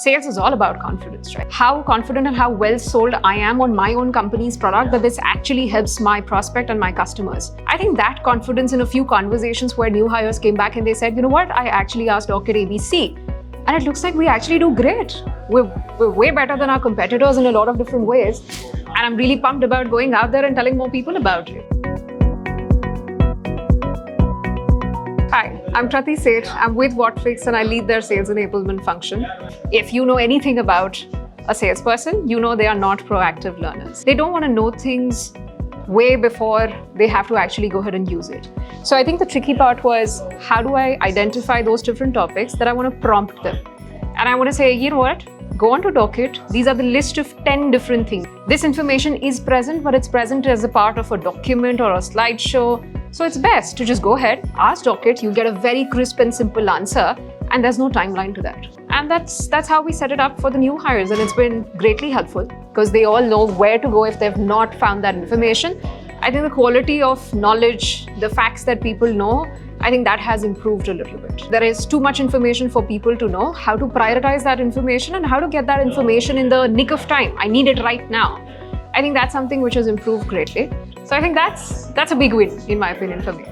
Sales is all about confidence, right? How confident and how well sold I am on my own company's product that this actually helps my prospect and my customers. I think that confidence in a few conversations where new hires came back and they said, you know what, I actually asked Docket ABC. And it looks like we actually do great. We're way better than our competitors in a lot of different ways. And I'm really pumped about going out there and telling more people about it. Hi, I'm Krati. I'm with Whatfix and I lead their sales enablement function. If you know anything about a salesperson, you know they are not proactive learners. They don't want to know things way before they have to actually go ahead and use it. So I think the tricky part was, how do I identify those different topics that I want to prompt them? And I want to say, you know what? Go on to Docket. These are the list of 10 different things. This information is present, but it's present as a part of a document or a slideshow. So it's best to just go ahead, ask Docket, you get a very crisp and simple answer, and there's no timeline to that. And that's how we set it up for the new hires, and it's been greatly helpful because they all know where to go if they've not found that information. I think the quality of knowledge, the facts that people know, I think that has improved a little bit. There is too much information for people to know how to prioritize that information and how to get that information in the nick of time. I need it right now. I think that's something which has improved greatly. So I think that's a big win, in my opinion, for me.